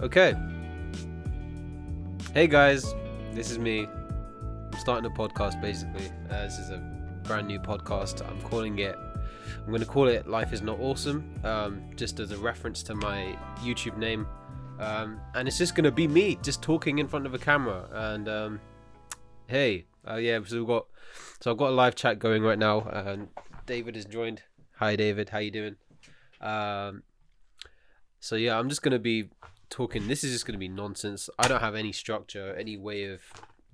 Okay. Hey guys, this is me. I'm starting a podcast basically. This is a brand new podcast. I'm going to call it Life Is Not Awesome, just as a reference to my YouTube name. And it's just going to be me just talking in front of a camera. And hey, so I've got a live chat going right now, and David has joined. Hi David, how you doing? So yeah, I'm just going to be talking. This is just going to be nonsense. I don't have any structure, any way of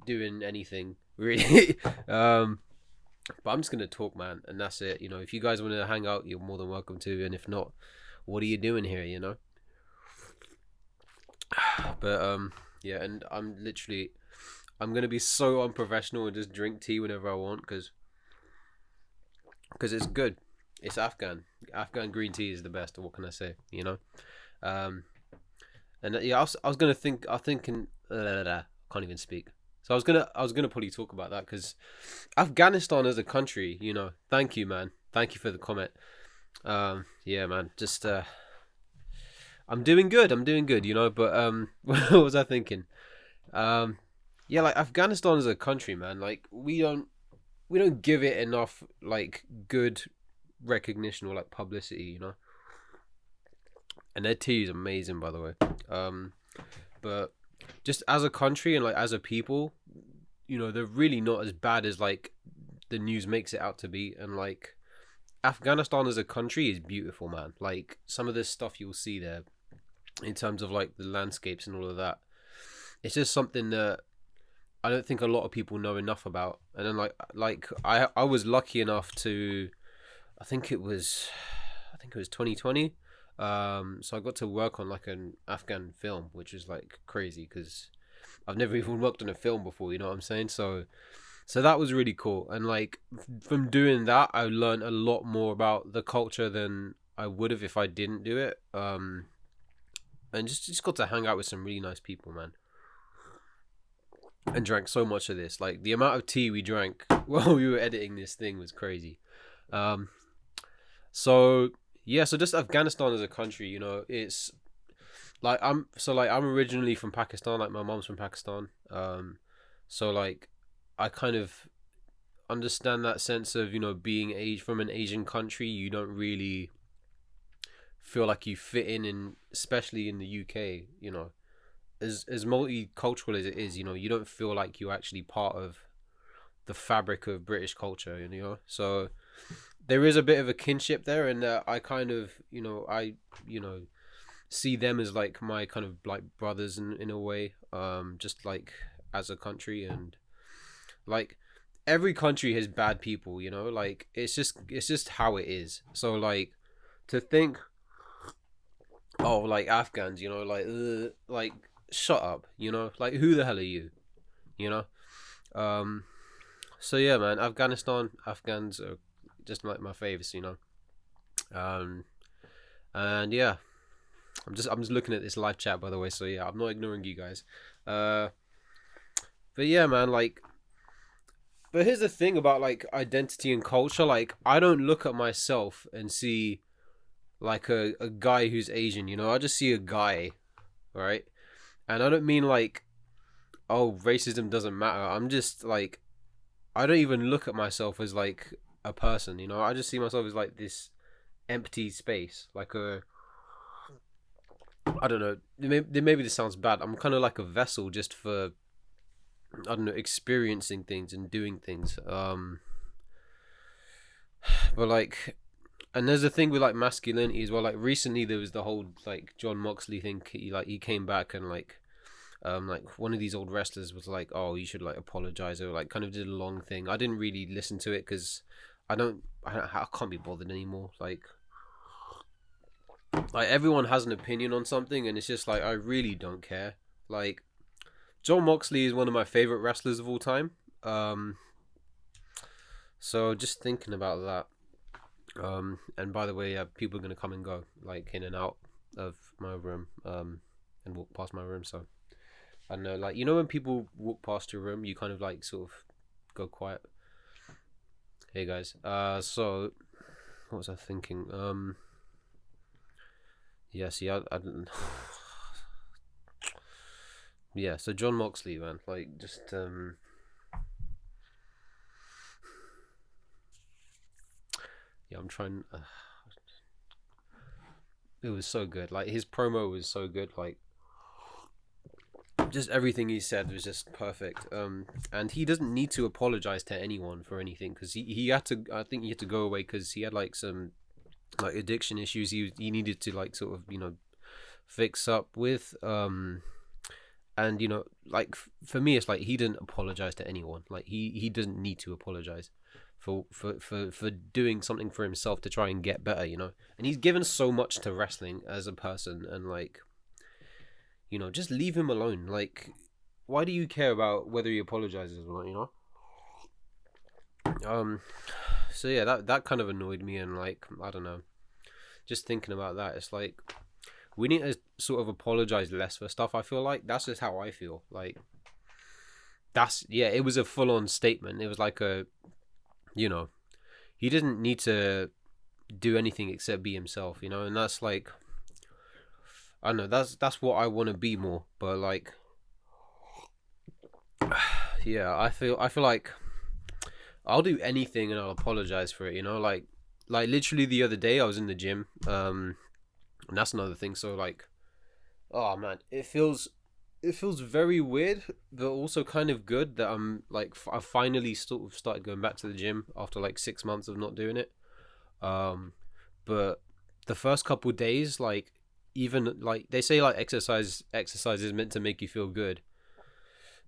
doing anything really. But I'm just going to talk, man, and that's it. You know, if you guys want to hang out, you're more than welcome to, and if not, what are you doing here, you know? But yeah, and I'm going to be so unprofessional and just drink tea whenever I want because it's good. It's Afghan green tea is the best. What can I say, you know? And yeah, I was thinking can't even speak. So I was gonna probably talk about that because Afghanistan as a country, you know. Thank you, man. Thank you for the comment. Yeah, man. Just I'm doing good. You know. But what was I thinking? Yeah, like Afghanistan as a country, man. Like we don't give it enough like good recognition or like publicity, you know. And their tea is amazing, by the way. But just as a country and like as a people, you know, they're really not as bad as like the news makes it out to be. And like Afghanistan as a country is beautiful, man. Like some of this stuff you'll see there in terms of like the landscapes and all of that. It's just something that I don't think a lot of people know enough about. And then like I was lucky enough to, I think it was 2020. So I got to work on like an Afghan film, which is like crazy because I've never even worked on a film before, you know what I'm saying? So that was really cool. And like from doing that, I learned a lot more about the culture than I would have if I didn't do it. And just got to hang out with some really nice people, man. And drank so much of this. Like the amount of tea we drank while we were editing this thing was crazy. So yeah, so just Afghanistan as a country, you know, it's like I'm originally from Pakistan, like my mom's from Pakistan. So like I kind of understand that sense of, you know, being from an Asian country, you don't really feel like you fit in especially in the UK, you know. As multicultural as it is, you know, you don't feel like you're actually part of the fabric of British culture, you know. So there is a bit of a kinship there, and I kind of, you know, see them as like my kind of like brothers in a way, just like as a country. And like every country has bad people, you know, like it's just how it is. So like to think, oh, like Afghans, you know, like shut up, you know, like who the hell are you, you know? So yeah, man, Afghans are just like my faves, you know. And yeah, I'm just looking at this live chat, by the way. So yeah, I'm not ignoring you guys. But yeah, man, like, but here's the thing about like identity and culture. Like, I don't look at myself and see like a guy who's Asian, you know. I just see a guy, right? And I don't mean like, oh, racism doesn't matter. I'm just like, I don't even look at myself as like a person, you know. I just see myself as like this empty space, like I don't know, maybe this sounds bad. I'm kind of like a vessel just for, I don't know, experiencing things and doing things. But like, and there's a thing with like masculinity as well. Like recently there was the whole like John Moxley thing. He came back and like one of these old wrestlers was like, oh, you should like apologize, or like kind of did a long thing. I didn't really listen to it because I can't be bothered anymore. Like everyone has an opinion on something, and it's just like I really don't care. Like John Moxley is one of my favorite wrestlers of all time. So just thinking about that. And by the way, yeah, people are gonna come and go, like in and out of my room, and walk past my room. So I don't know, like, you know, when people walk past your room, you kind of like sort of go quiet. Hey guys. So what was I thinking? Yeah, see, I don't yeah. So John Moxley, man, like just yeah. I'm trying. It was so good. Like his promo was so good. Like just everything he said was just perfect. And he doesn't need to apologize to anyone for anything because he had to. I think he had to go away because he had like some like addiction issues. He needed to like sort of fix up with. And like for me, it's like he didn't apologize to anyone. Like he doesn't need to apologize for doing something for himself to try and get better. And he's given so much to wrestling as a person, and like just leave him alone. Like, why do you care about whether he apologizes or not? So yeah, that kind of annoyed me, and like I don't know, just thinking about that, it's like we need to sort of apologize less for stuff. I feel like that's just how I feel. Like it was a full on statement. It was like he didn't need to do anything except be himself, and that's like I don't know, that's what I want to be more. But like yeah, I feel like I'll do anything and I'll apologize for it, like literally the other day I was in the gym, and that's another thing. So like, oh man, it feels very weird, but also kind of good that I'm like I finally sort of started going back to the gym after like 6 months of not doing it. But the first couple days, like even like they say like exercise is meant to make you feel good,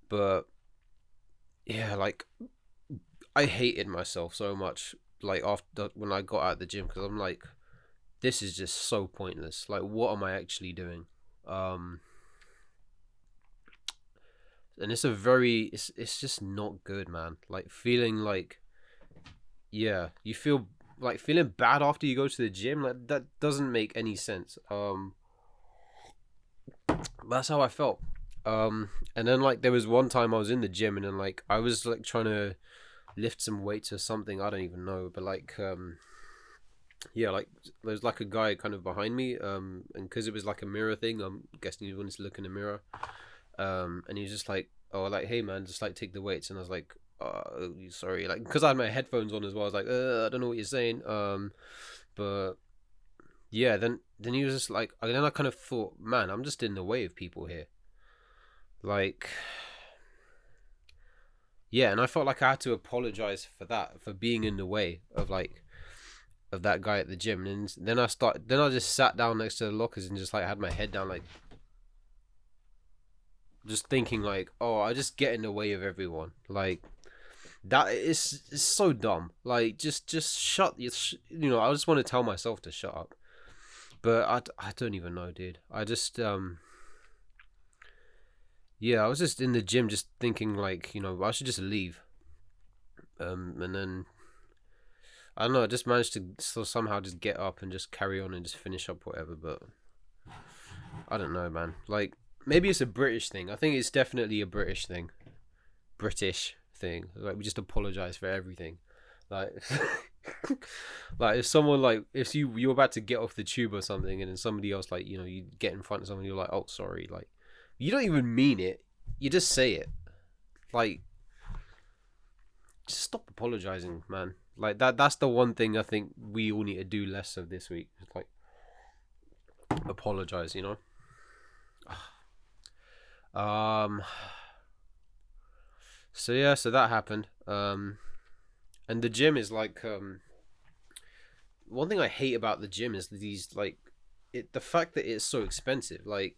but yeah, like I hated myself so much like after when I got out of the gym because I'm like, this is just so pointless. Like, what am I actually doing? Um, and it's just not good, man. Like feeling like, yeah, you feel like feeling bad after you go to the gym. Like that doesn't make any sense. That's how I felt. And then like there was one time I was in the gym and then like I was like trying to lift some weights or something. I don't even know, but like yeah, like there's like a guy kind of behind me, and because it was like a mirror thing, I'm guessing he wanted to look in the mirror, and he was just like, oh, like, hey man, just like take the weights, and I was like, sorry, like because I had my headphones on as well. I was like, I don't know what you're saying, but yeah, then he was just like, then I kind of thought, man, I'm just in the way of people here, like, yeah, and I felt like I had to apologize for that, for being in the way of that guy at the gym. And then I just sat down next to the lockers and just like had my head down, like just thinking like, oh, I just get in the way of everyone. Like that is so dumb. Like just shut I just want to tell myself to shut up. But I don't even know, dude. I just yeah, I was just in the gym just thinking like, I should just leave. And then I don't know, I just managed to still somehow just get up and just carry on and just finish up whatever, but I don't know, man. Like, maybe it's a British thing. I think it's definitely a British thing. British thing. Like, we just apologize for everything. Like, like if someone like if you're about to get off the tube or something, and then somebody else like you get in front of someone, you're like, oh sorry, like you don't even mean it. You just say it. Like, just stop apologizing, man. Like that's the one thing I think we all need to do less of this week. It's like apologize. Um so yeah, so that happened. And the gym is like one thing I hate about the gym is these like the fact that it's so expensive. Like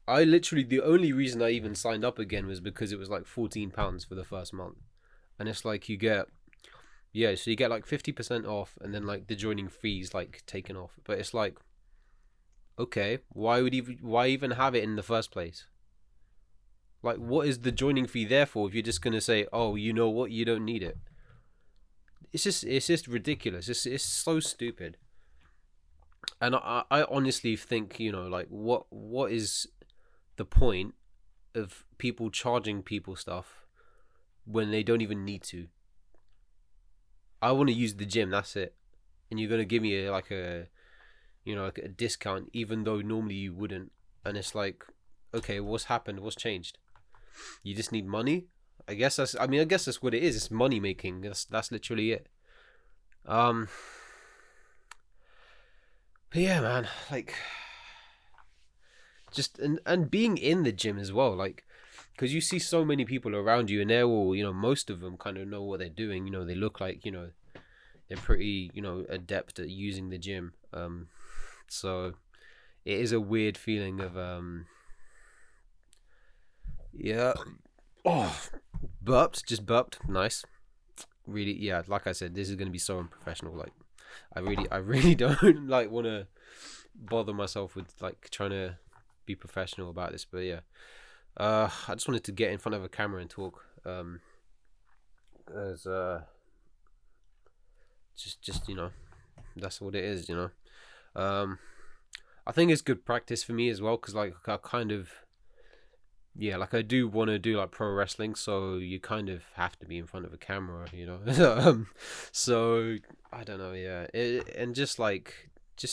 I literally the only reason I even signed up again was because it was like £14 for the first month. And it's like you get yeah, so you get like 50% off and then like the joining fees like taken off. But it's like, okay, why even have it in the first place? Like what is the joining fee there for if you're just gonna say, oh, you know what, you don't need it? It's just ridiculous. It's so stupid. And I honestly think, like what is the point of people charging people stuff when they don't even need to? I want to use the gym, that's it. And you're gonna give me like a discount, even though normally you wouldn't. And it's like, okay, what's happened? What's changed? You just need money. I guess that's. I mean, I guess that's what it is. It's money making. That's literally it. Um. But yeah, man. Like, just and being in the gym as well. Like, because you see so many people around you, and they're all, most of them kind of know what they're doing. They look like, they're pretty, adept at using the gym. So it is a weird feeling of yeah. Oh, just burped. Nice. Really, yeah. Like I said, this is gonna be so unprofessional. Like, I really don't like want to bother myself with like trying to be professional about this. But yeah, I just wanted to get in front of a camera and talk. As just that's what it is. I think it's good practice for me as well, because like I kind of, yeah, like I do want to do like pro wrestling, so you kind of have to be in front of a camera, so I don't know, yeah, and just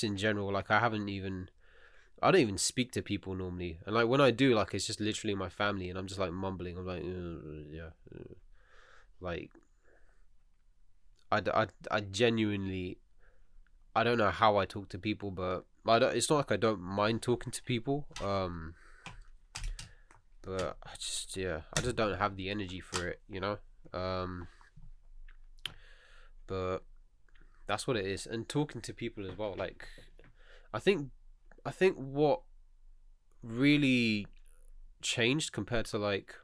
in general, like I don't even speak to people normally, and like when I do, like it's just literally my family, and I'm just like mumbling. I'm like, yeah, like I genuinely, I don't know how I talk to people, but it's not like I don't mind talking to people. But I just don't have the energy for it. But that's what it is. And talking to people as well. Like, I think, what really changed compared to like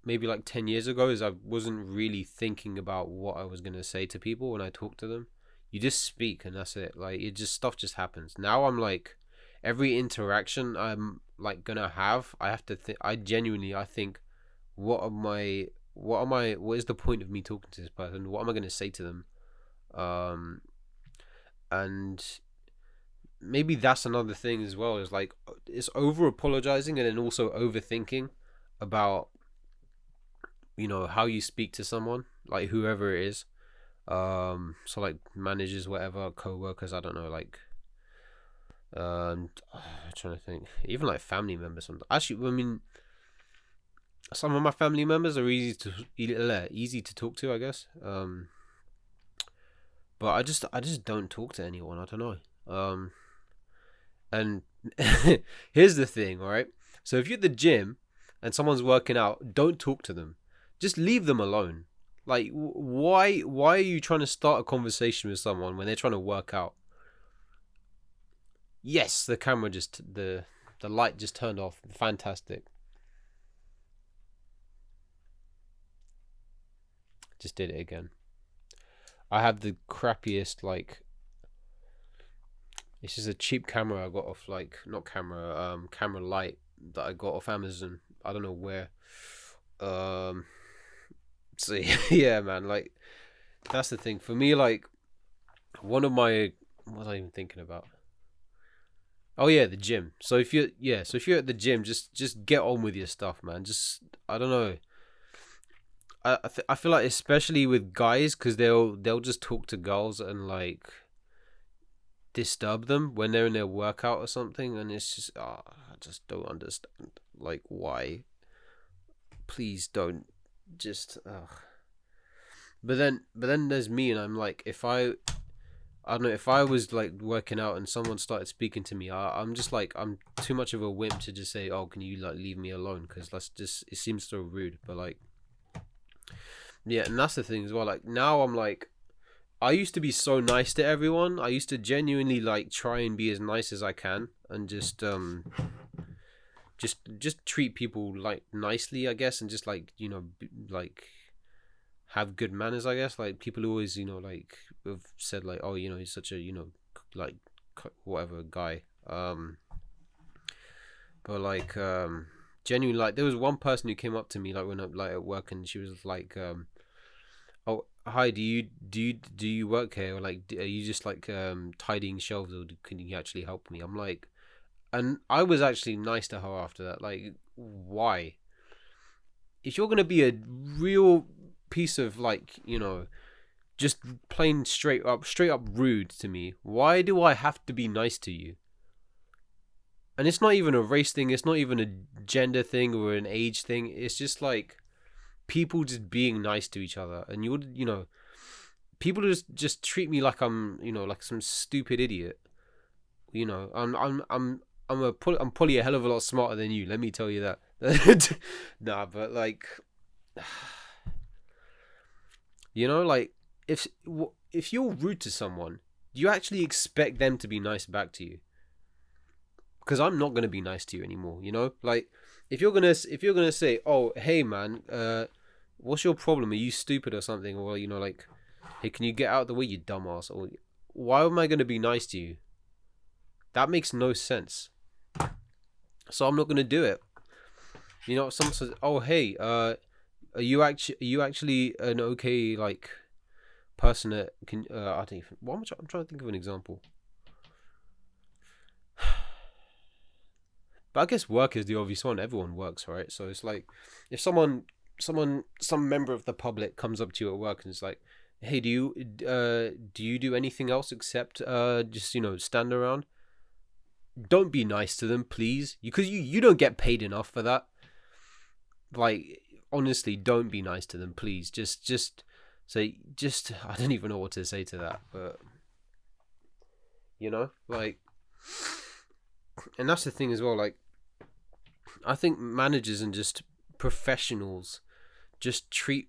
maybe like 10 years ago is I wasn't really thinking about what I was gonna say to people when I talk to them. You just speak and that's it. Like, stuff just happens. Now I'm like, every interaction I'm like gonna have, I have to think. I think, what is the point of me talking to this person? What am I gonna say to them? And maybe that's another thing as well. Is like, it's over apologizing and then also overthinking about how you speak to someone, like whoever it is. So like managers, whatever, co-workers, I don't know, like I'm trying to think, even like family members sometimes. Actually, I mean, some of my family members are easy to talk to, I guess. But I just don't talk to anyone. I don't know. And here's the thing, all right? So if you're at the gym and someone's working out, don't talk to them. Just leave them alone. Like, why are you trying to start a conversation with someone when they're trying to work out? Yes, the camera the light just turned off. Fantastic. Just did it again. I have the crappiest, like, it's just a cheap camera I got off, like, not camera, camera light that I got off Amazon. I don't know where. So yeah, man, like, that's the thing for me. Like, one of my, what was I even thinking about? Oh yeah, the gym. So if you're at the gym, just get on with your stuff, man. Just, I don't know. I feel like, especially with guys, because they'll just talk to girls and like disturb them when they're in their workout or something, and it's just, I just don't understand, like, why. Please don't, just but then there's me, and I'm like, if I don't know, if I was like working out and someone started speaking to me, I'm just like, I'm too much of a wimp to just say, oh, can you like leave me alone, because it seems so rude. But like, yeah, and that's the thing as well. Like, now I'm like, I used to be so nice to everyone. I used to genuinely like try and be as nice as I can, and just treat people like nicely, I guess, and just like, like have good manners, I guess. Like, people always, like, have said like, oh, he's such a, like, whatever guy. But like, genuinely, like, there was one person who came up to me like when I'm like at work, and she was like, oh, hi, do you work here, or like, are you just like tidying shelves, or can you actually help me? I'm like, and I was actually nice to her after that. Like, why? If you're gonna be a real piece of, like, just plain straight up rude to me, why do I have to be nice to you? And it's not even a race thing, it's not even a gender thing or an age thing. It's just like people just being nice to each other. And you know, people just treat me like I'm, you know, like some stupid idiot. You know, I'm probably a hell of a lot smarter than you. Let me tell you that. Nah, but like, you know, like if you're rude to someone, do you actually expect them to be nice back to you? Because I'm not gonna be nice to you anymore. You know, like if you're gonna say, oh hey man, what's your problem? Are you stupid or something? Or you know, like, hey, can you get out of the way, you dumbass? Or why am I gonna be nice to you? That makes no sense. So I'm not gonna do it. You know, someone says, "Oh, hey, are you actually an okay like person that can?" I don't even. I'm trying to think of an example. But I guess work is the obvious one. Everyone works, right? So it's like, if some member of the public comes up to you at work and is like, "Hey, do you do anything else except just you know stand around?" Don't be nice to them, please, because you don't get paid enough for that. Like, honestly, don't be nice to them, please. Just say, just I don't even know what to say to that, but you know, like, and that's the thing as well. Like, I think managers and just professionals just treat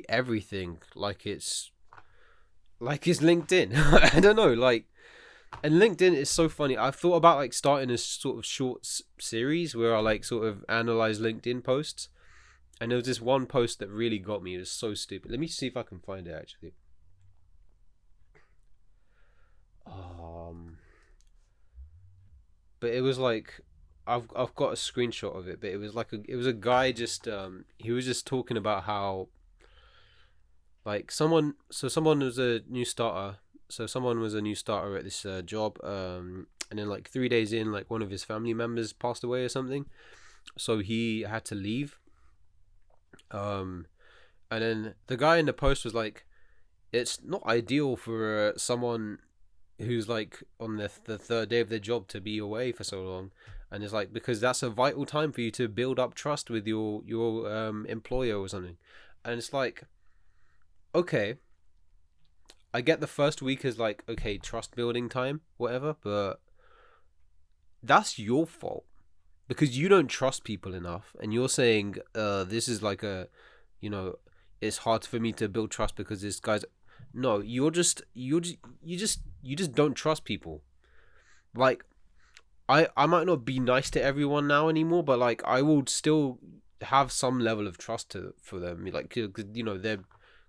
everything like it's LinkedIn. I don't know, like, and LinkedIn is so funny. I've thought about like starting a sort of short series where I like sort of analyze LinkedIn posts. And there was this one post that really got me. It was so stupid. Let me see if I can find it actually. But it was like I've got a screenshot of it. But it was a guy just he was just talking about how like someone was a new starter. So someone was a new starter at this job. And then like 3 days in, like one of his family members passed away or something. So he had to leave. And then the guy in the post was like, it's not ideal for someone who's like on the third day of their job to be away for so long. And it's like, because that's a vital time for you to build up trust with your employer or something. And it's like, okay, I get the first week is like, okay, trust building time, whatever, but that's your fault because you don't trust people enough, and you're saying, this is like a, you know, it's hard for me to build trust because this guy's. No, you just don't trust people. Like, I might not be nice to everyone now anymore, but like I will still have some level of trust for them. Like, you know, they're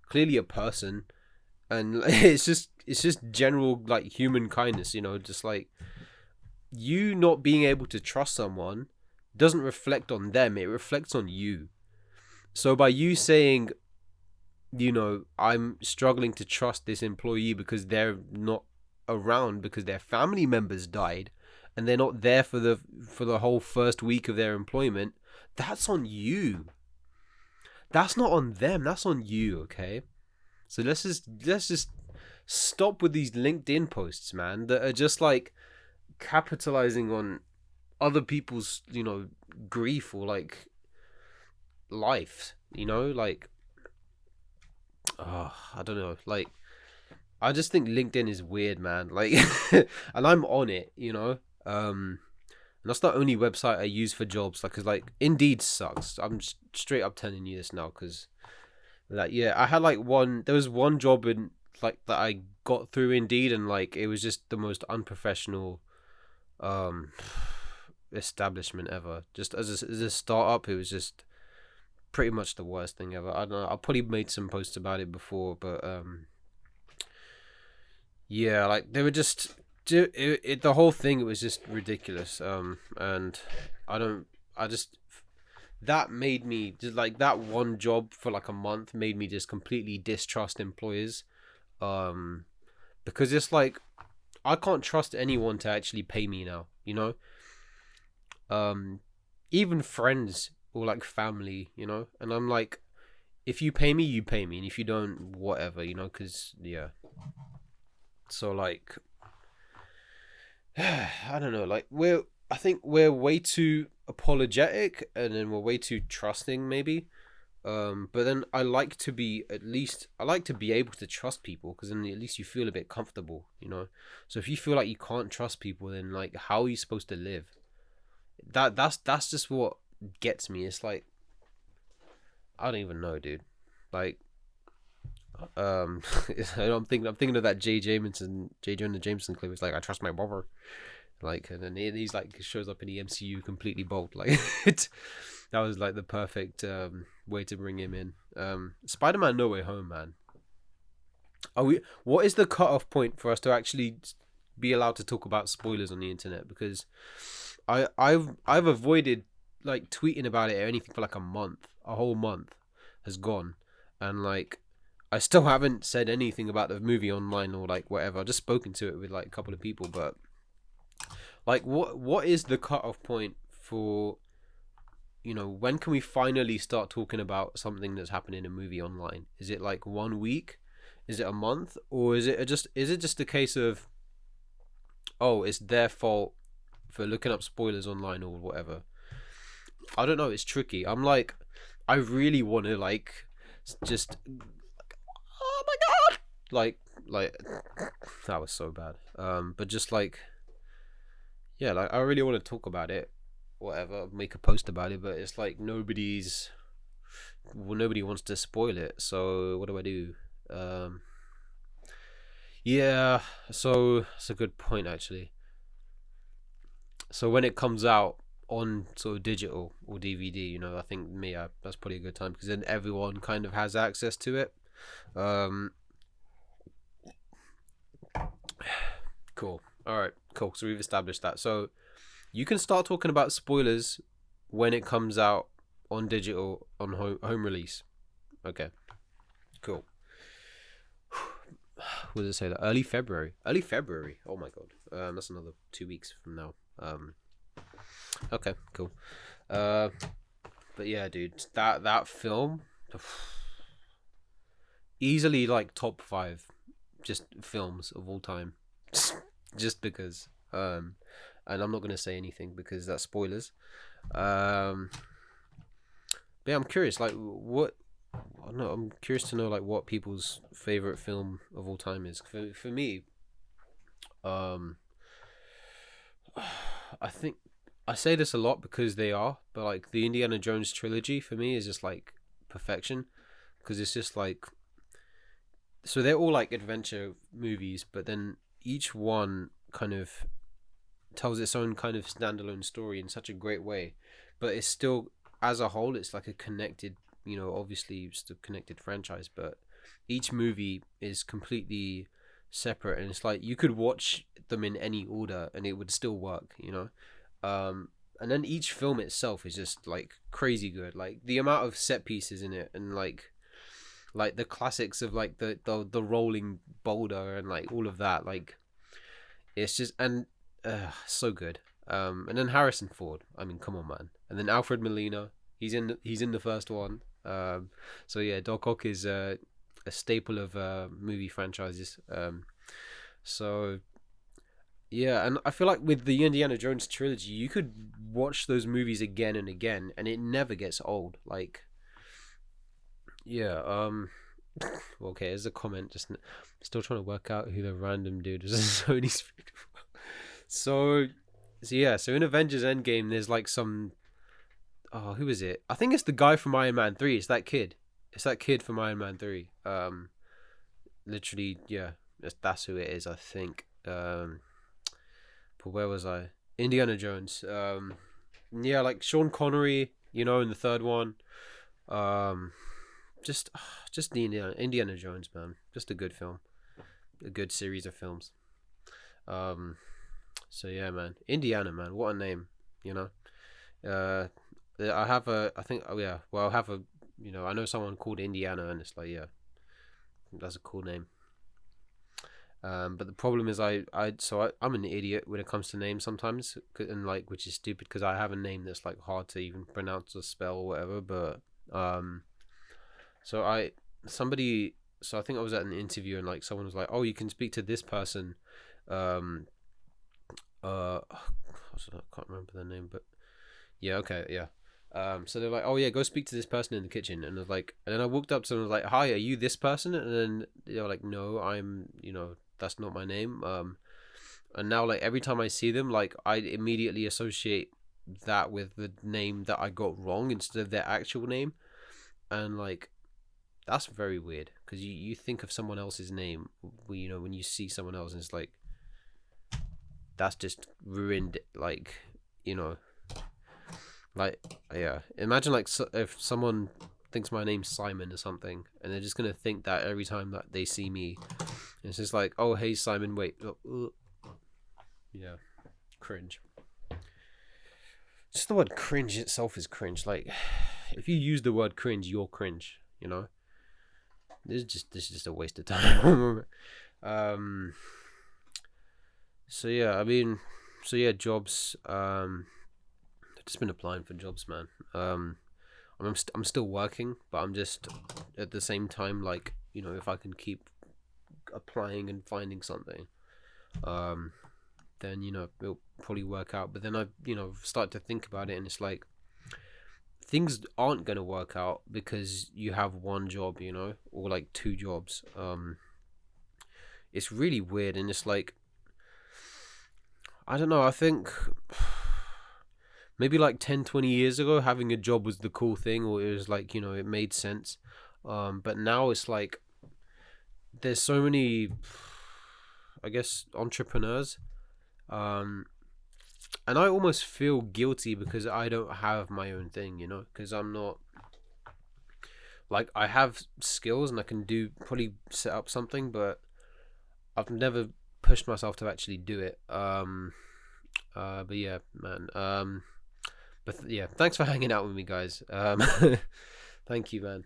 clearly a person, and it's just general like human kindness. You know, just like you not being able to trust someone doesn't reflect on them; it reflects on you. So by you saying, you know, I'm struggling to trust this employee because they're not around because their family members died and they're not there for the whole first week of their employment, that's on you. That's not on them, that's on you, okay? So let's just stop with these LinkedIn posts, man, that are just like capitalizing on other people's, you know, grief or like life, you know, like, oh, I don't know, like, I just think LinkedIn is weird, man. Like, and I'm on it, you know. And that's the only website I use for jobs. Like, cause like Indeed sucks. I'm straight up telling you this now, cause like, yeah, I had like there was one job in like that I got through Indeed, and like it was just the most unprofessional establishment ever. Just as a startup, it was just pretty much the worst thing ever. I don't know. I probably made some posts about it before, but yeah, like they were just the whole thing. It was just ridiculous. And I just that made me just like that one job for like a month made me just completely distrust employers. Because it's like I can't trust anyone to actually pay me now. You know. Even friends or like family. You know, and I'm like, if you pay me, you pay me, and if you don't, whatever. You know, because yeah. So like, I don't know, like I think we're way too apologetic, and then we're way too trusting, maybe. But then I like to be able to trust people, because then at least you feel a bit comfortable, you know. So if you feel like you can't trust people, then like how are you supposed to live? That's just what gets me. It's like I don't even know, dude. Like I'm thinking of that J. Jonah Jameson clip. It's like I trust my brother. Like, and then he's like shows up in the MCU completely bald. Like that was like the perfect way to bring him in. Spider-Man No Way Home, man. Are we? What is the cutoff point for us to actually be allowed to talk about spoilers on the internet? Because I've avoided like tweeting about it or anything for like a month. A whole month has gone, and like I still haven't said anything about the movie online or like whatever. I've just spoken to it with like a couple of people, but like what is the cutoff point for, you know, when can we finally start talking about something that's happened in a movie online? Is it like 1 week? Is it a month? Or is it just a case of, oh, it's their fault for looking up spoilers online or whatever? I don't know, it's tricky. I'm like, I really want to like just, oh my god, like that was so bad. But just like, yeah, like I really want to talk about it, whatever, make a post about it, but it's like nobody wants to spoil it. So what do I do? Um, yeah, so it's a good point actually. So when it comes out on sort of digital or DVD, you know, I think that's probably a good time, because then everyone kind of has access to it. Um, cool. All right, cool. So we've established that. So you can start talking about spoilers when it comes out on digital on home release. Okay, cool. What does it say? That early February. Early February. Oh my god. That's another 2 weeks from now. Okay, cool. Uh, but yeah, dude, that film, easily like top five, just films of all time, just because. And I'm not gonna say anything because that's spoilers. Um, but yeah, I'm curious, like what. No, I'm curious to know like what people's favorite film of all time is. For me, um, I think I say this a lot because they are, but like the Indiana Jones trilogy for me is just like perfection, because it's just like, so they're all like adventure movies, but then each one kind of tells its own kind of standalone story in such a great way, but it's still, as a whole, it's like a connected, you know, obviously it's a connected franchise, but each movie is completely separate, and it's like you could watch them in any order and it would still work, you know. And then each film itself is just like crazy good, like the amount of set pieces in it, and like the classics of like the rolling boulder and like all of that, like it's just, and so good. And then Harrison Ford, I mean, come on, man. And then Alfred Molina, he's in the first one. So yeah, Doc Ock is a staple of movie franchises. So yeah, and I feel like with the Indiana Jones trilogy, you could watch those movies again and again, and it never gets old. Like, yeah. Okay, there's a comment. Just still trying to work out who the random dude is. Sony's. So, so yeah. So in Avengers Endgame, there's like some. Oh, who is it? I think it's the guy from Iron Man 3. It's that kid. It's that kid from Iron Man 3. Literally, yeah. That's who it is, I think. But where was I? Indiana Jones. Yeah, like Sean Connery, you know, in the third one. Um, just the Indiana Jones, man. Just a good film. A good series of films. Um, so yeah, man. Indiana, man. What a name, you know. Uh, I think, oh yeah, well, I have a, you know, I know someone called Indiana, and it's like, yeah, that's a cool name. But the problem is I'm an idiot when it comes to names sometimes, and like, which is stupid because I have a name that's like hard to even pronounce or spell or whatever. But so somebody, so I think I was at an interview, and like someone was like, oh, you can speak to this person, um, I can't remember their name, but yeah, okay, yeah. So they're like, oh yeah, go speak to this person in the kitchen, and I was like, and then I walked up to them and was like, hi, are you this person? And then they were like, no, I'm, that's not my name. And now like every time I see them, like I immediately associate that with the name that I got wrong instead of their actual name, and like that's very weird because you think of someone else's name, when you see someone else, and it's like that's just ruined, like you know like yeah, imagine like if someone thinks my name's Simon or something, and they're just gonna think that every time that they see me. It's just like, oh hey Simon, wait, yeah, cringe. Just the word cringe itself is cringe. Like, if you use the word cringe, you're cringe. This is just a waste of time. So yeah, jobs. I've just been applying for jobs, man. I'm still working, but I'm just at the same time, like, if I can keep applying and finding something, then it'll probably work out. But then I start to think about it, and it's like things aren't gonna work out because you have one job, or like two jobs. It's really weird, and it's like, I don't know, I think maybe like 10-20 years ago having a job was the cool thing, or it was like, it made sense. But now it's like there's so many, I guess, entrepreneurs, and I almost feel guilty because I don't have my own thing, because I'm not, like, I have skills and I can probably set up something, but I've never pushed myself to actually do it. But yeah, man. But yeah, thanks for hanging out with me, guys. Thank you, man.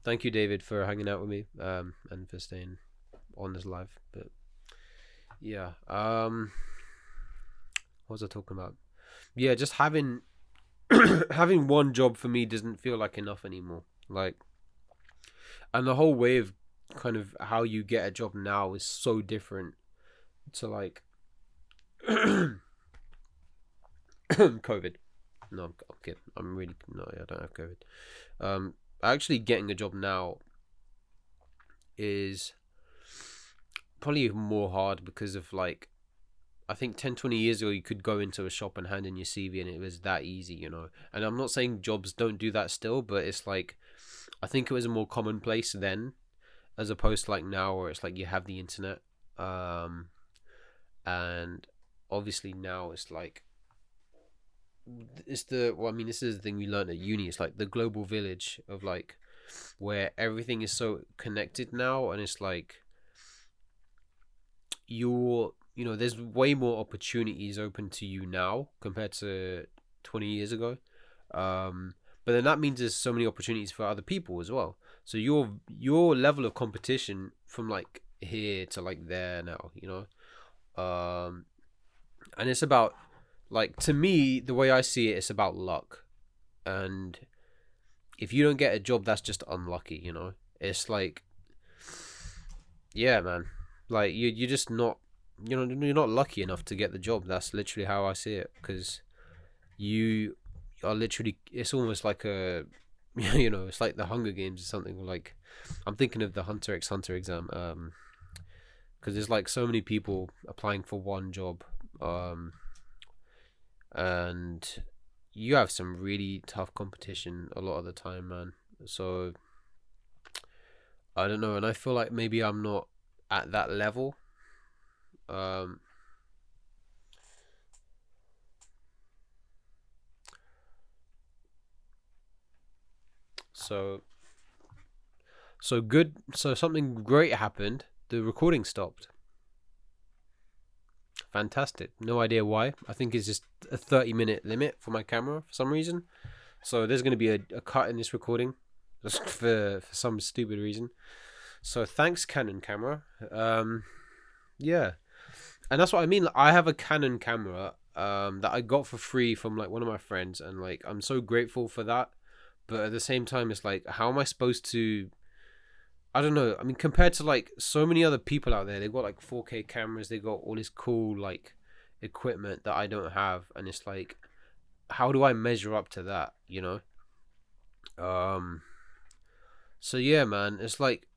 Thank you, David, for hanging out with me, and for staying on this live. But yeah, what was I talking about? Yeah, just having having one job for me doesn't feel like enough anymore. Like, and the whole way of kind of how you get a job now is so different to like COVID. No, I'm kidding. I don't have COVID. Actually getting a job now is probably more hard because of, like, I think 10-20 years ago you could go into a shop and hand in your CV and it was that easy, and I'm not saying jobs don't do that still, but it's like, I think it was a more commonplace then as opposed to like now, where it's like you have the internet, and obviously now it's like, this is the thing we learned at uni. It's like the global village of, like, where everything is so connected now, and it's like there's way more opportunities open to you now compared to 20 years ago. But then that means there's so many opportunities for other people as well. So your level of competition from like here to like there now, and it's about, like, to me, the way I see it, it's about luck. And if you don't get a job, that's just unlucky, It's like, yeah, man. Like, you're just not, you're not lucky enough to get the job. That's literally how I see it. Because you are literally, it's almost like a, it's like the Hunger Games or something. Like, I'm thinking of the Hunter x Hunter exam. Because there's like so many people applying for one job. And you have some really tough competition a lot of the time, man. So I don't know, and I feel like maybe I'm not at that level. So good. So something great happened. The recording stopped. Fantastic. No idea why. I think it's just a 30-minute limit for my camera for some reason. So there's going to be a cut in this recording just for some stupid reason. So thanks, Canon camera. Yeah. And that's what I mean. Like, I have a Canon camera that I got for free from like one of my friends, and like I'm so grateful for that. But at the same time, it's like, how am I supposed to, I don't know. I mean, compared to like so many other people out there, they've got like 4K cameras. They got all this cool like equipment that I don't have, and it's like, how do I measure up to that, you know? Um so yeah, man, it's like,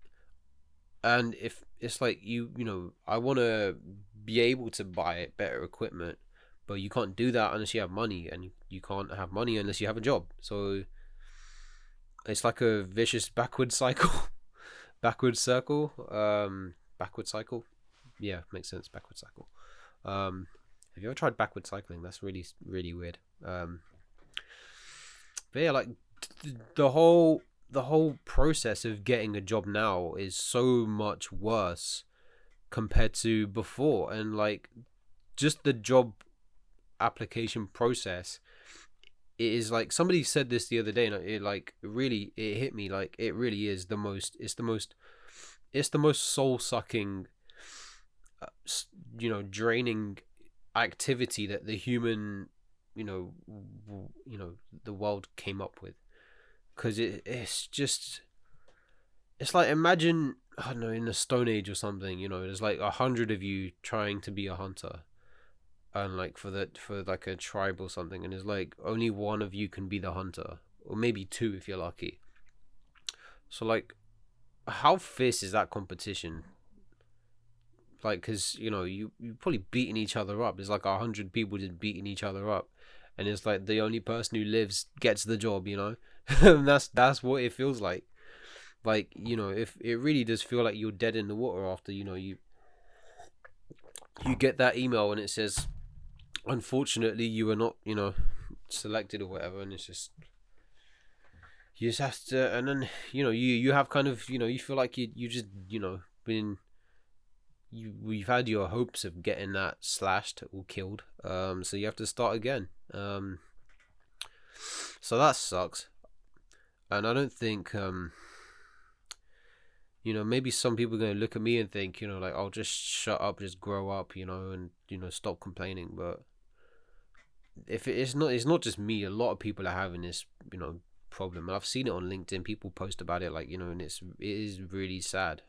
and if it's like you know, I want to be able to buy better equipment, but you can't do that unless you have money, and you can't have money unless you have a job. So it's like a vicious backward cycle. Backward circle. Backward cycle. Yeah, makes sense. Backward cycle. Have you ever tried backward cycling? That's really, really weird. But yeah, like the whole process of getting a job now is so much worse compared to before, and like just the job application process, it is like, somebody said this the other day, and it like really, it hit me, like it really is the most, it's the most soul sucking, draining activity that the human, the world came up with. Because it's just, it's like, imagine, I don't know, in the Stone Age or something, there's like 100 of you trying to be a hunter, and like for like a tribe or something, and it's like only one of you can be the hunter, or maybe two if you're lucky. So like, how fierce is that competition? Like, because you probably beating each other up. There's like 100 people just beating each other up, and it's like the only person who lives gets the job. And that's what it feels like. Like, if it really does feel like you're dead in the water after you get that email and it says, unfortunately you were not selected or whatever, and it's just, you just have to, and then you have kind of, you feel like you just been, you've had your hopes of getting that slashed or killed, so you have to start again, so that sucks. And I don't think, maybe some people are going to look at me and think, like, I'll just shut up, just grow up, and stop complaining. But if it's not just me. A lot of people are having this, problem, and I've seen it on LinkedIn. People post about it, like, and it is really sad.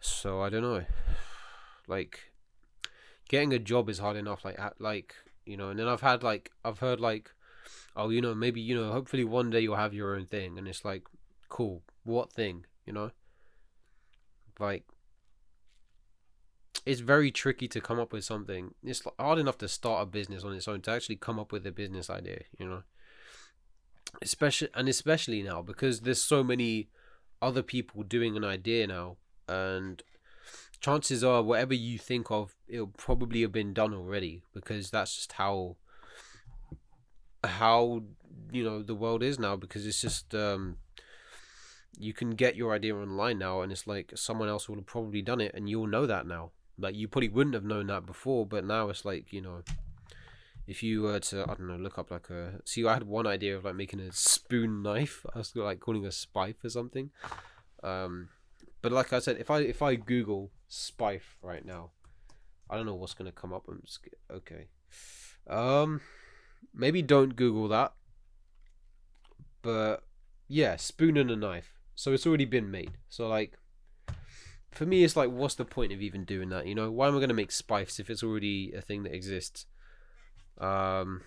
So I don't know, like, getting a job is hard enough, like, and then I've heard like, oh, maybe, hopefully one day you'll have your own thing, and it's like, cool, what thing, like, it's very tricky to come up with something. It's hard enough to start a business on its own, to actually come up with a business idea, especially now, because there's so many other people doing an idea now, and chances are whatever you think of, it'll probably have been done already, because that's just how the world is now, because it's just, you can get your idea online now, and it's like someone else will have probably done it, and you'll know that now. Like, you probably wouldn't have known that before, but now it's like, if you were to, I don't know, look up like see, I had one idea of like making a spoon knife. I was like calling a spife or something. But like I said, if I Google spife right now, I don't know what's gonna come up. Okay. Maybe don't Google that. But yeah, spoon and a knife. So it's already been made. So like, for me, it's like, what's the point of even doing that? Why am I gonna make spifes if it's already a thing that exists? So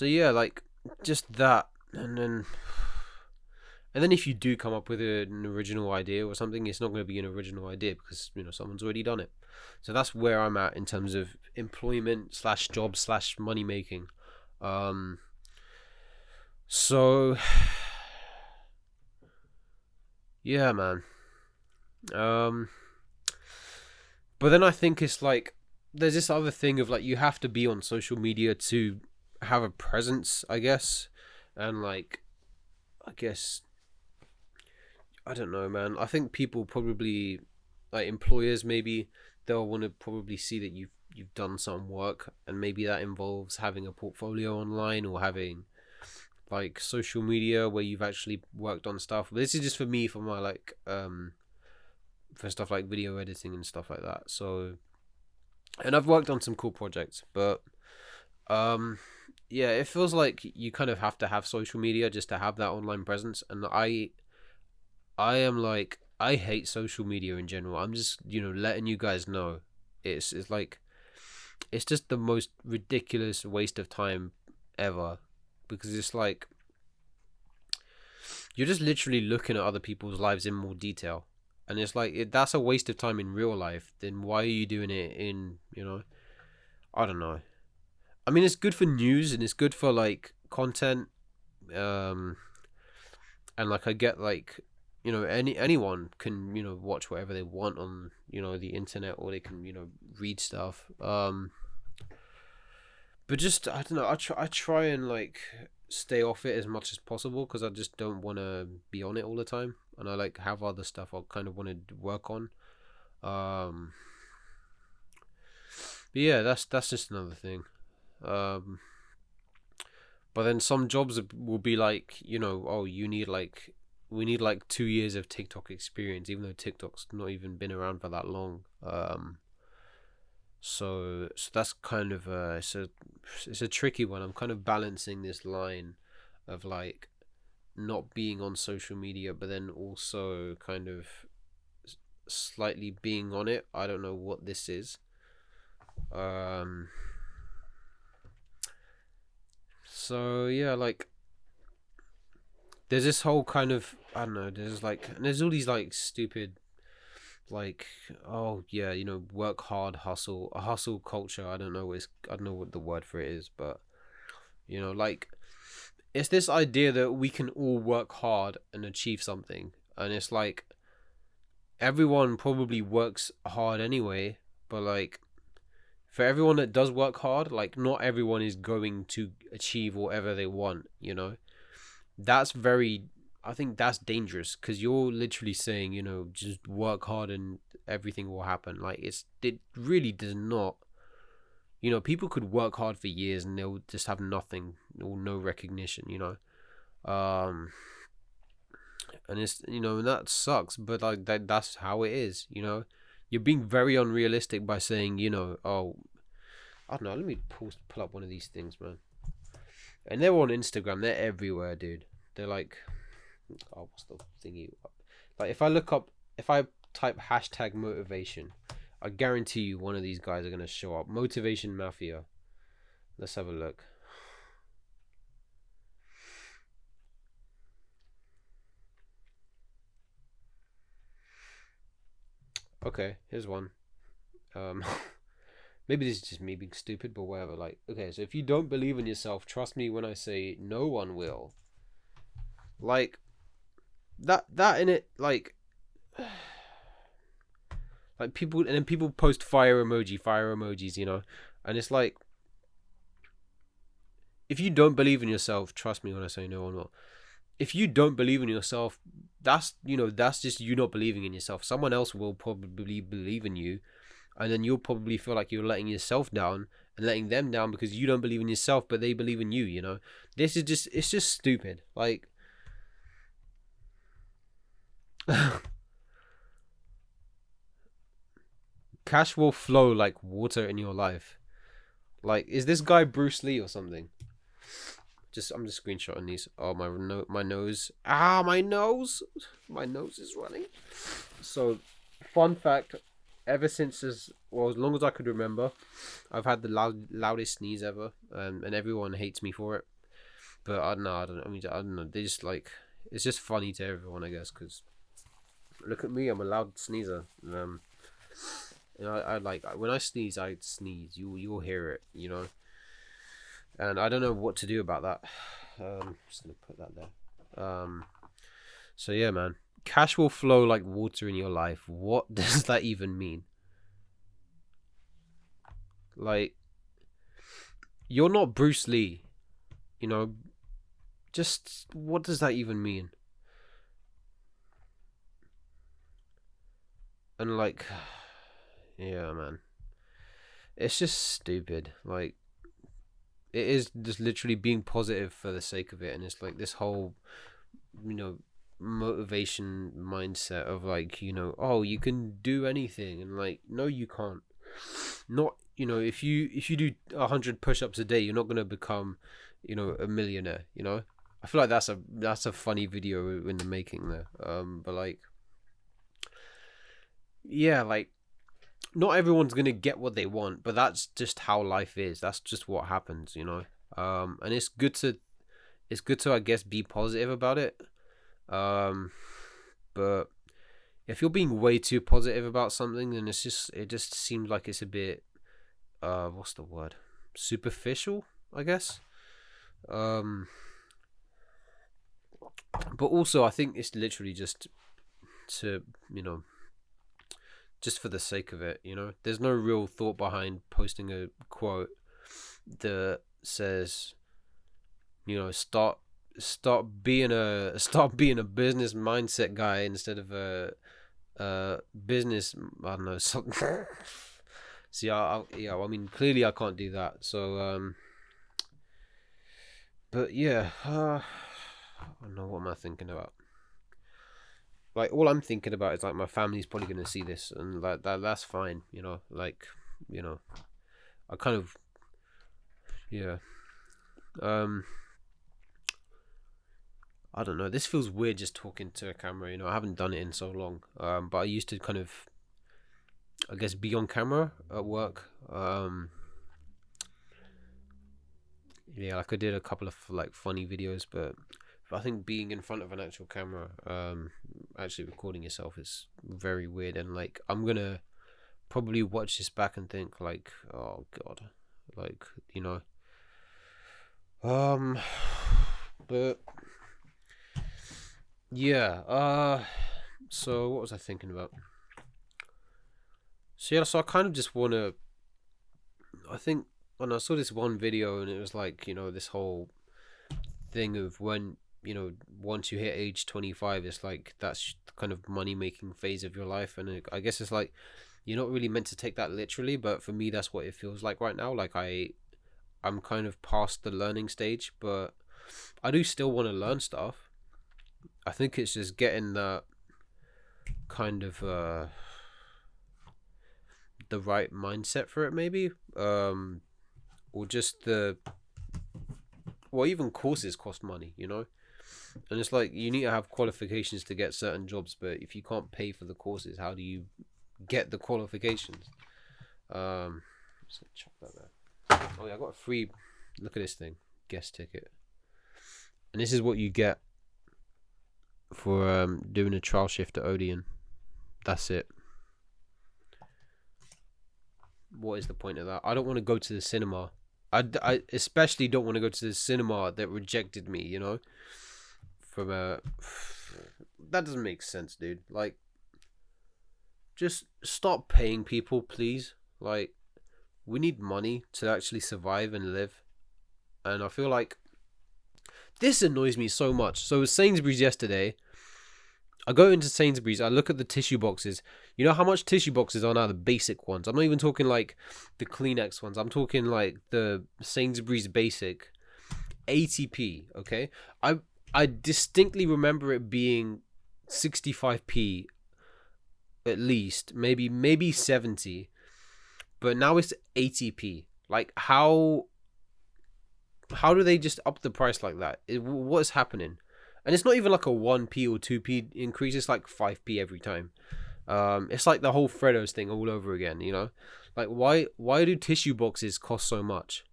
yeah, like, just that, and then if you do come up with an original idea or something, it's not going to be an original idea, because someone's already done it. So that's where I'm at in terms of employment / job / money making. So yeah, man. But then I think it's like, there's this other thing of like, you have to be on social media to have a presence, I guess. And like, I guess, I don't know, man. I think people probably, like employers, maybe they'll want to probably see that you've done some work, and maybe that involves having a portfolio online, or having like social media where you've actually worked on stuff. But this is just for me, for my like for stuff like video editing and stuff like that. So, and I've worked on some cool projects, but yeah, it feels like you kind of have to have social media just to have that online presence. And I am like, I hate social media in general. I'm just letting you guys know, It's like it's just the most ridiculous waste of time ever, because it's like you're just literally looking at other people's lives in more detail, and it's like that's a waste of time in real life. Then why are you doing it in, I don't know. I mean, it's good for news and it's good for like content, um and like I get like, anyone can, watch whatever they want on, the internet, or they can, read stuff, but just I don't know, I try and like stay off it as much as possible, because I just don't want to be on it all the time, and I like have other stuff I kind of want to work on. um but yeah, that's just another thing. um but then some jobs will be like, oh, you need like, we need like 2 years of TikTok experience, even though TikTok's not even been around for that long. So that's kind of it's a tricky one. I'm kind of balancing this line of like not being on social media, but then also kind of slightly being on it. I don't know what this is. Um. So yeah, like there's this whole kind of, I don't know. There's all these like stupid, like, oh yeah, work hard, hustle, a hustle culture. I don't know what the word for it is, but like it's this idea that we can all work hard and achieve something, and it's like everyone probably works hard anyway, but like for everyone that does work hard, like not everyone is going to achieve whatever they want. That's very, I think that's dangerous, because you're literally saying, just work hard and everything will happen. Like it really does not. People could work hard for years and they'll just have nothing or no recognition. And it's, and that sucks, but like that's how it is. You're being very unrealistic by saying, oh, I don't know. Let me pull up one of these things, man. And they're on Instagram. They're everywhere, dude. They're like, oh, what's the thingy? Like if I type hashtag motivation, I guarantee you one of these guys are gonna show up. Motivation Mafia. Let's have a look. Okay, here's one. Maybe this is just me being stupid, but whatever. Like, okay, so if you don't believe in yourself, trust me when I say no one will. Like that in it, like people, and then people post fire emojis, and it's like, if you don't believe in yourself, trust me when I say no one will. If you don't believe in yourself, that's just you not believing in yourself. Someone else will probably believe in you, and then you'll probably feel like you're letting yourself down and letting them down because you don't believe in yourself, but they believe in you. This is just, it's just stupid. Like cash will flow like water in your life. Like, is this guy Bruce Lee or something? I'm just screenshotting these. Oh, my nose. Ah, my nose. My nose is running. So, fun fact: ever since as long as I could remember, I've had the loudest sneeze ever, and everyone hates me for it. But I don't know. I don't know. They just like, it's just funny to everyone, I guess, because look at me. I'm a loud sneezer. I like when I sneeze. I sneeze. You'll hear it. And I don't know what to do about that. Just gonna put that there. So yeah, man. Cash will flow like water in your life. What does that even mean? Like, you're not Bruce Lee. Just what does that even mean? And like, yeah, man. It's just stupid. Like, it is just literally being positive for the sake of it, and it's like this whole, motivation mindset of like, oh, you can do anything, and like, no, you can't. Not, if you do 100 push-ups a day, you're not gonna become, a millionaire. I feel like that's a funny video in the making there. But like, yeah, like not everyone's gonna get what they want, but that's just how life is. That's just what happens, you know. And it's good to I guess be positive about it. Um, but if you're being way too positive about something, then it just seems like it's a bit what's the word, superficial, I guess. Um, but also I think it's literally just to, you know, just for the sake of it, you know. There's no real thought behind posting a quote that says, you know, start being a business mindset guy instead of a business, I don't know, something. See, yeah, I mean, clearly I can't do that. So but yeah, I don't know, what am I thinking about? Like, all I'm thinking about is like my family's probably gonna see this, and like that's fine, you know. Like, you know, I kind of, yeah. Um, I don't know. This feels weird just talking to a camera. You know, I haven't done it in so long. But I used to kind of, I guess, be on camera at work. Yeah, like I did a couple of like funny videos, but I think being in front of an actual camera, actually recording yourself is very weird. And like, I'm gonna probably watch this back and think like, oh god, like, you know. Um, but yeah. So what was I thinking about? So yeah, so I kind of just wanna. I think when I saw this one video and it was like, you know, this whole thing of when, you know, once you hit age 25, it's like that's the kind of money making phase of your life, and I guess it's like you're not really meant to take that literally, but for me that's what it feels like right now. Like I'm kind of past the learning stage, but I do still want to learn stuff. I think it's just getting that kind of the right mindset for it, maybe. Or just the, well, even courses cost money, you know. And it's like you need to have qualifications to get certain jobs, but if you can't pay for the courses, how do you get the qualifications? So chuck that there. Oh yeah, I got a free, look at this thing, guest ticket, and this is what you get for doing a trial shift at Odeon. That's it. What is the point of that? I don't want to go to the cinema. I especially don't want to go to the cinema that rejected me, you know, from a, that doesn't make sense, dude. Like, just stop paying people, please. Like, we need money to actually survive and live. And I feel like this annoys me so much. So it was Sainsbury's yesterday. I go into Sainsbury's, I look at the tissue boxes. You know how much tissue boxes are now, the basic ones? I'm not even talking like the Kleenex ones. I'm talking like the Sainsbury's basic 80p, okay? I distinctly remember it being 65p at least, maybe 70. But now it's 80p. Like, how do they just up the price like that? What is happening? And it's not even like a 1p or 2p increase. It's like 5p every time. It's like the whole Freddo's thing all over again, you know? Like, why do tissue boxes cost so much?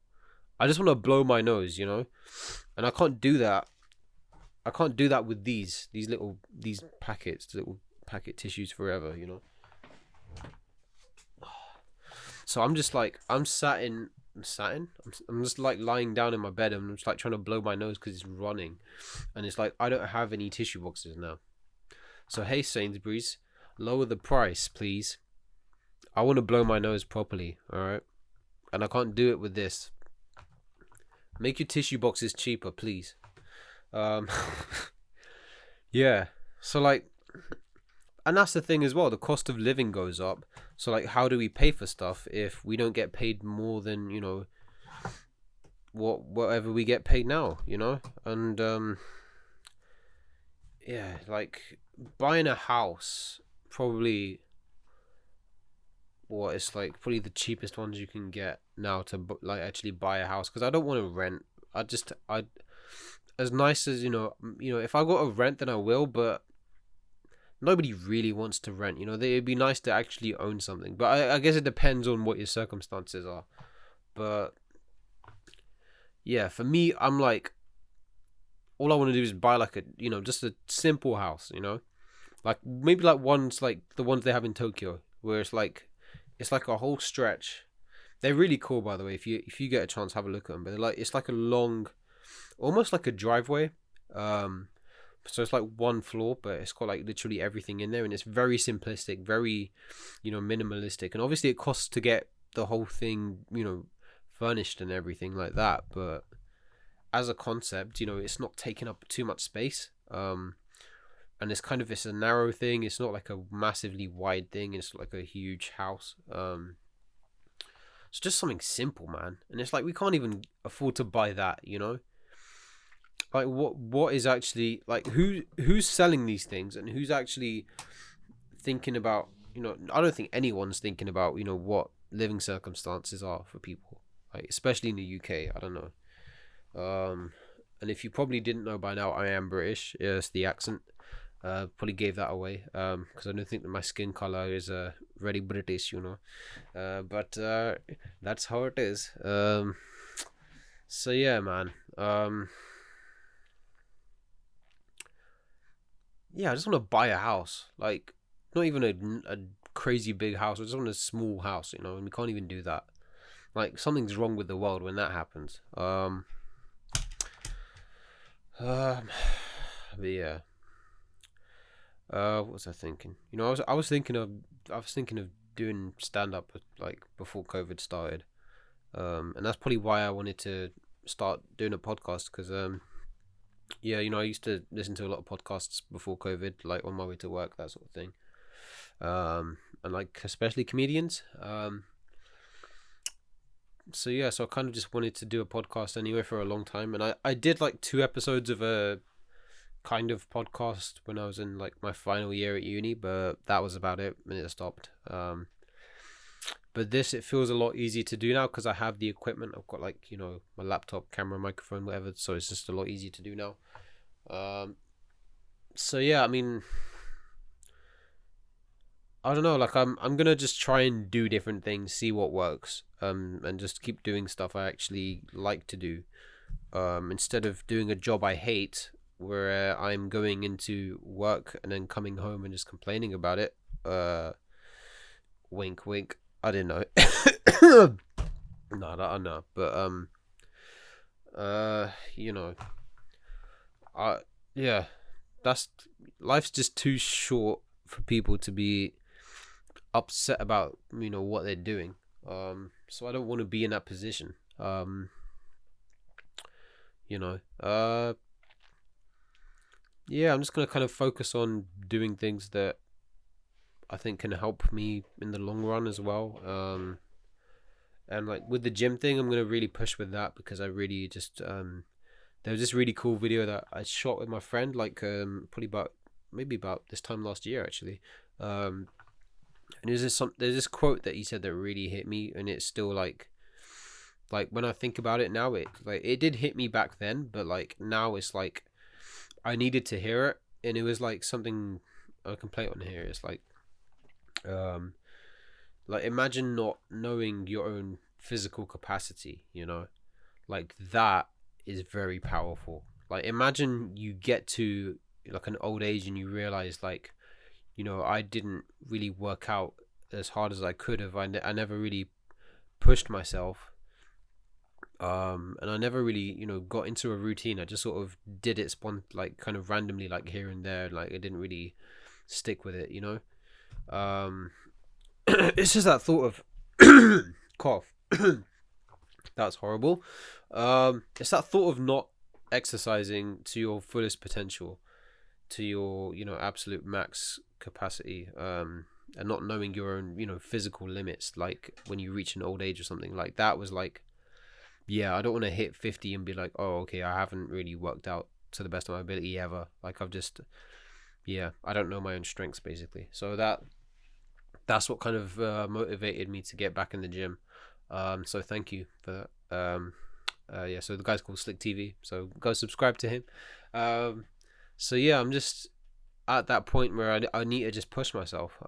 I just want to blow my nose, you know? And I can't do that. I can't do that with these packets, little packet tissues forever, you know? So I'm just like, I'm just like lying down in my bed and I'm just like trying to blow my nose because it's running, and it's like I don't have any tissue boxes now. So hey Sainsbury's, lower the price, please. I want to blow my nose properly, all right? And I can't do it with this. Make your tissue boxes cheaper, please. Yeah. So like, and that's the thing as well. The cost of living goes up. So like, how do we pay for stuff if we don't get paid more than, you know, whatever we get paid now, you know? And yeah, like buying a house, probably what it's like probably the cheapest ones you can get now to like actually buy a house, because I don't want to rent. I as nice as, you know, if I got a rent then I will, but nobody really wants to rent. It'd be nice to actually own something, but I guess it depends on what your circumstances are. But yeah, for me, I'm like, all I want to do is buy like a, just a simple house, like maybe like ones like the ones they have in Tokyo, where it's like a whole stretch. They're really cool, by the way. If you get a chance, have a look at them. But it's like a long, almost like a driveway. Um, so it's like one floor, but it's got like literally everything in there, and it's very simplistic, very, minimalistic. And obviously, it costs to get the whole thing, furnished and everything like that. But as a concept, it's not taking up too much space. And it's a narrow thing. It's not like a massively wide thing. It's like a huge house. It's just something simple, man. And it's like we can't even afford to buy that, Like what is actually like who's selling these things, and who's actually thinking about, I don't think anyone's thinking about, what living circumstances are for people. Like especially in the UK, I don't know. And if you probably didn't know by now, I am British. Yes, the accent. Probably gave that away. Because I don't think that my skin color is very British, But that's how it is. So yeah, man. Yeah, I just want to buy a house. Like, not even a crazy big house. I just want a small house, and we can't even do that. Like, something's wrong with the world when that happens. But yeah. What was I thinking? I was thinking of doing stand up like before COVID started. And that's probably why I wanted to start doing a podcast, because yeah, I used to listen to a lot of podcasts before COVID, like on my way to work, that sort of thing. And like especially comedians. So yeah, so I kind of just wanted to do a podcast anyway for a long time, and I did like 2 episodes of a kind of podcast when I was in like my final year at uni, but that was about it, and it stopped. But this, it feels a lot easier to do now because I have the equipment. I've got like, my laptop, camera, microphone, whatever, so it's just a lot easier to do now. So yeah, I mean, I don't know, like I'm gonna just try and do different things, see what works, and just keep doing stuff I actually like to do, instead of doing a job I hate, where I'm going into work and then coming home and just complaining about it. Wink, wink. I didn't know. No, I know, but yeah, that's life's just too short for people to be upset about what they're doing. So I don't want to be in that position. Yeah, I'm just gonna kind of focus on doing things that I think can help me in the long run as well. And like with the gym thing, I'm gonna really push with that, because I really just there was this really cool video that I shot with my friend, like probably about this time last year actually. And there's this quote that he said that really hit me, and it's still like when I think about it now, it did hit me back then, but like now it's like I needed to hear it, and it was like something I can play it on here. It's like imagine not knowing your own physical capacity, like that is very powerful. Like imagine you get to like an old age and you realize like, I didn't really work out as hard as I could have. I never really pushed myself. And I never really, got into a routine. I just sort of did it like kind of randomly, like here and there. Like I didn't really stick with it, It's just that thought of cough. That's horrible. It's that thought of not exercising to your fullest potential, to your, absolute max capacity, and not knowing your own, physical limits. Like when you reach an old age or something, like that was like, yeah, I don't want to hit 50 and be like, oh, okay, I haven't really worked out to the best of my ability ever. Like I've just, yeah, I don't know my own strengths basically. So that's what kind of motivated me to get back in the gym. So thank you for that. Yeah, so the guy's called Slick TV, so go subscribe to him. So yeah, I'm just at that point where I need to just push myself.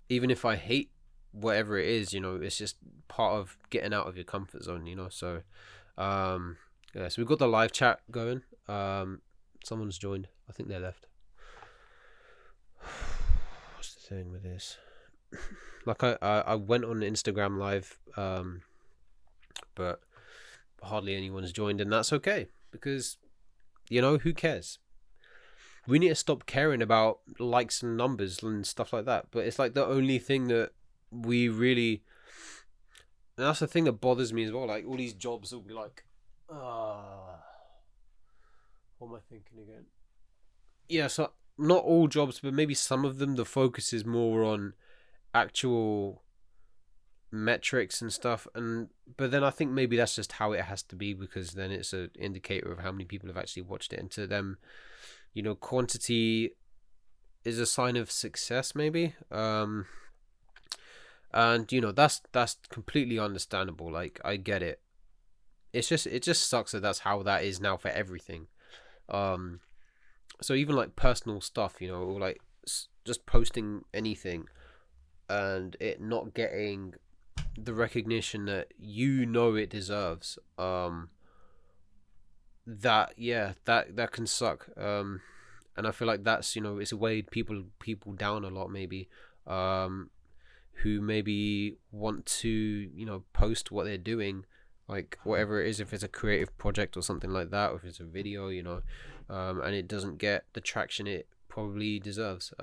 Even if I hate whatever it is, it's just part of getting out of your comfort zone. So, yeah. So we've got the live chat going. Someone's joined. I think they left. What's the thing with this? Like I went on Instagram live, but hardly anyone's joined, and that's okay because who cares? We need to stop caring about likes and numbers and stuff like that. But it's like the only thing that we really, and that's the thing that bothers me as well. Like all these jobs will be like, what am I thinking again? Yeah, so not all jobs, but maybe some of them, the focus is more on actual metrics and stuff, but then I think maybe that's just how it has to be, because then it's an indicator of how many people have actually watched it, and to them, quantity is a sign of success, maybe. And that's completely understandable. Like, I get it. It just sucks that that's how that is now for everything. So even like personal stuff, or like just posting anything and it not getting the recognition that it deserves, that can suck. And I feel like that's, it's weighed people down a lot, maybe, who maybe want to post what they're doing, like whatever it is, if it's a creative project or something like that, or if it's a video, and it doesn't get the traction it probably deserves.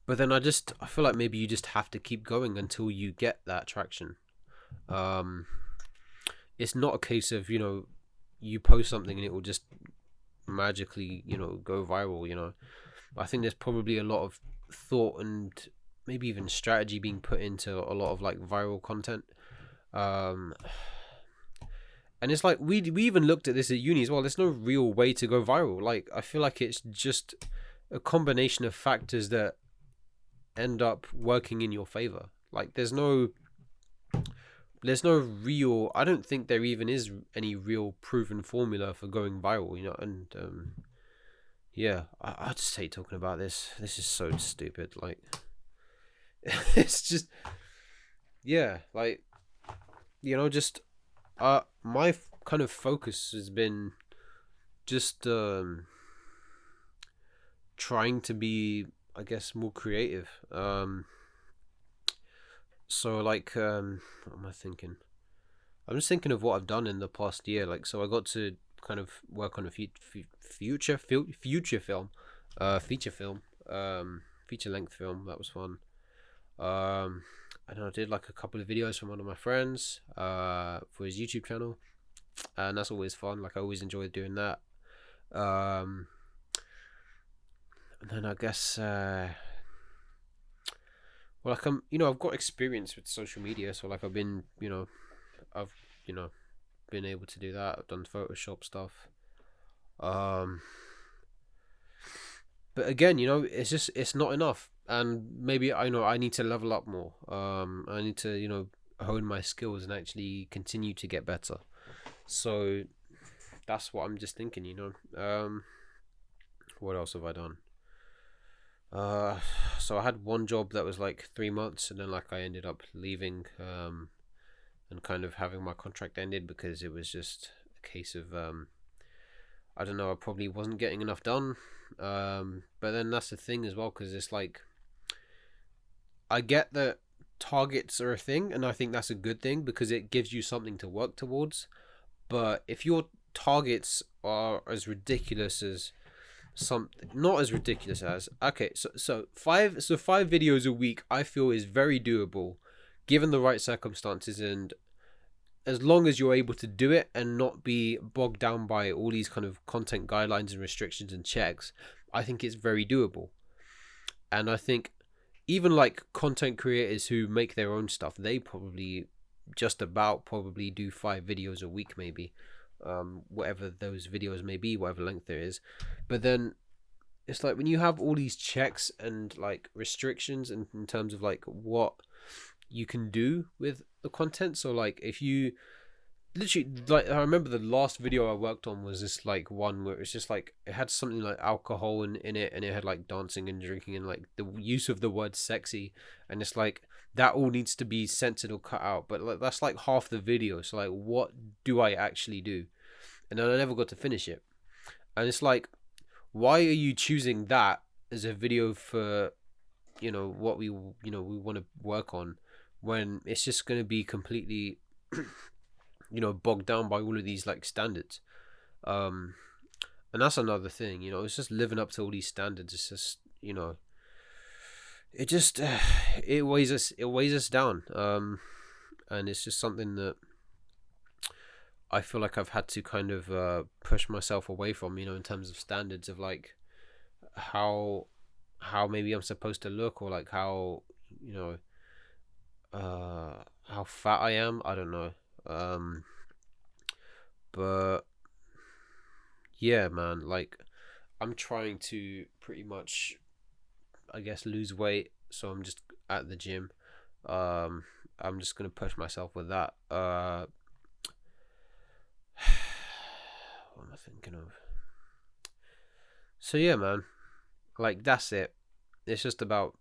But then I feel like maybe you just have to keep going until you get that traction. It's not a case of, you post something and it will just magically, go viral. I think there's probably a lot of thought and maybe even strategy being put into a lot of like viral content. And it's like we even looked at this at uni as well. There's no real way to go viral. Like, I feel like it's just a combination of factors that end up working in your favor. Like, there's no real, I don't think there even is any real proven formula for going viral, and yeah, I just hate talking about this. This is so stupid. Like, it's just, yeah, like, just my kind of focus has been just trying to be, I guess, more creative. So like, what am I thinking? I'm just thinking of what I've done in the past year. Like, so I got to kind of work on a feature film, feature length film. That was fun. And I did like a couple of videos from one of my friends, for his YouTube channel, and that's always fun. Like, I always enjoy doing that. And then I guess, well, like, I've got experience with social media, so like I've been able to do that. I've done Photoshop stuff. But again, it's not enough, and maybe I need to level up more. I need to hone my skills and actually continue to get better. So that's what I'm just thinking. What else have I done? So I had one job that was like 3 months, and then like I ended up leaving, and kind of having my contract ended because it was just a case of, I don't know, I probably wasn't getting enough done. But then that's the thing as well, because it's like, I get that targets are a thing, and I think that's a good thing because it gives you something to work towards. But if your targets are as ridiculous as something, not as ridiculous as, okay, so five videos a week I feel is very doable given the right circumstances, and as long as you're able to do it and not be bogged down by all these kind of content guidelines and restrictions and checks, I think it's very doable. And I think even like content creators who make their own stuff, they probably do 5 videos a week, maybe, whatever those videos may be, whatever length there is. But then it's like, when you have all these checks and like restrictions in terms of like what you can do with the content, so like if you literally, like, I remember the last video I worked on was this like one where it's just like it had something like alcohol in it, and it had like dancing and drinking and like the use of the word sexy, and it's like that all needs to be censored or cut out. But like that's like half the video. So like, what do I actually do? And then I never got to finish it. And it's like, why are you choosing that as a video for, what we we want to work on, when it's just going to be completely bogged down by all of these like standards. And that's another thing, it's just living up to all these standards. It's just, it just it weighs us down. And it's just something that I feel like I've had to kind of push myself away from, in terms of standards of like how maybe I'm supposed to look, or like how how fat I am. I don't know. But yeah, man, like I'm trying to pretty much, I guess, lose weight. So I'm just at the gym. I'm just gonna push myself with that. What am I thinking of? So yeah, man, like that's it. It's just about.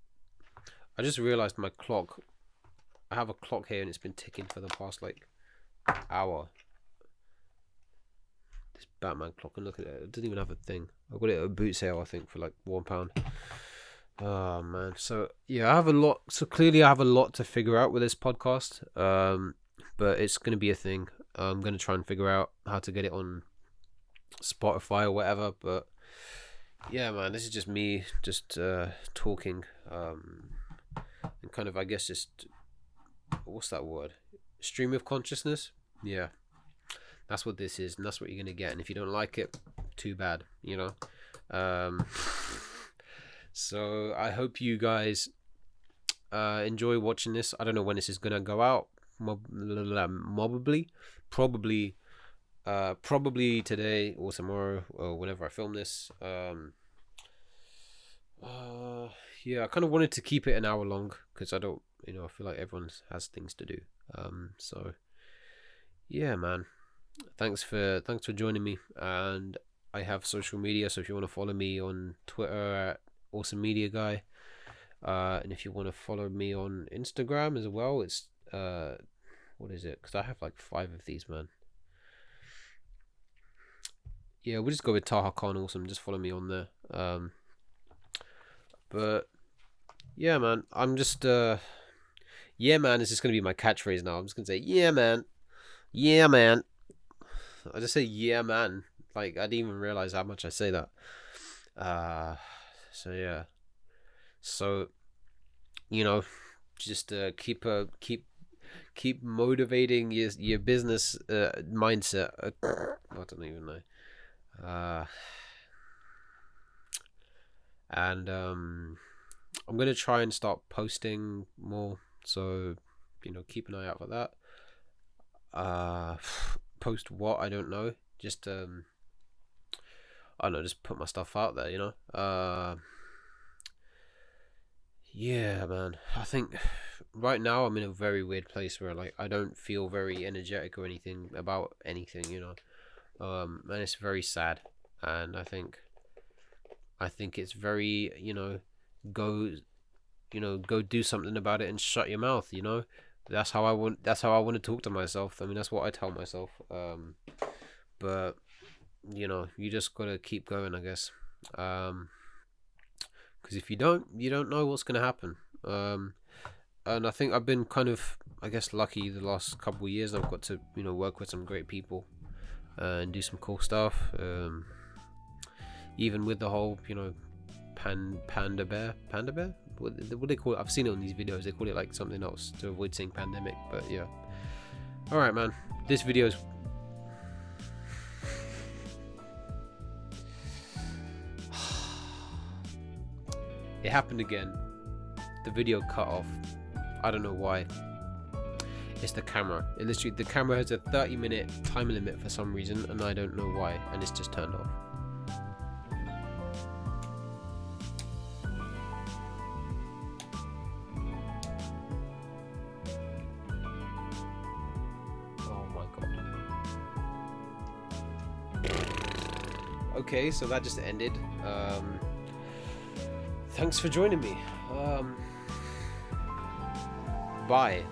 I just realized my clock. I have a clock here and it's been ticking for the past like hour. This Batman clock, and look at it. It doesn't even have a thing. I got it at a boot sale, I think, for like £1. Oh man. So yeah, I have a lot. So clearly, I have a lot to figure out with this podcast. But it's gonna be a thing. I'm gonna try and figure out how to get it on Spotify or whatever. But yeah, man, this is just me, just talking. And kind of, I guess, just what's that word? Stream of consciousness. Yeah. That's what this is, and that's what you're gonna get. And if you don't like it, too bad, So I hope you guys enjoy watching this. I don't know when this is gonna go out. Probably today or tomorrow or whenever I film this. Yeah, I kind of wanted to keep it an hour long because I don't, I feel like everyone has things to do. So yeah, man. Thanks for joining me, and I have social media, so if you want to follow me on Twitter at Awesome Media Guy, and if you want to follow me on Instagram as well, it's what is it? Because I have like 5 of these, man. Yeah, we'll just go with Taha Khan Awesome. Just follow me on there. But yeah, man, I'm just yeah, man, is just gonna be my catchphrase now. I'm just gonna say yeah, man. Yeah, man. I just say yeah, man. Like I didn't even realize how much I say that. So yeah. So just keep motivating your business mindset. I don't even know. And I'm gonna try and start posting more. So keep an eye out for that. Post what, I don't know. Just I don't know, just put my stuff out there, yeah, man. I think right now I'm in a very weird place where like I don't feel very energetic or anything about anything, and it's very sad. And I think it's very, go go do something about it and shut your mouth, that's how I want to talk to myself. I mean, that's what I tell myself. But you just gotta keep going, I guess. Because if you don't know what's gonna happen. And I think I've been kind of, I guess, lucky the last couple of years. I've got to work with some great people and do some cool stuff. Even with the whole panda bear. What do they call it? I've seen it on these videos. They call it like something else to avoid saying pandemic. But yeah. All right, man. This video is. It happened again. The video cut off. I don't know why. It's the camera. The camera has a 30-minute time limit for some reason, and I don't know why. And it's just turned off. Oh my god. okay, so that just ended. Thanks for joining me. Bye.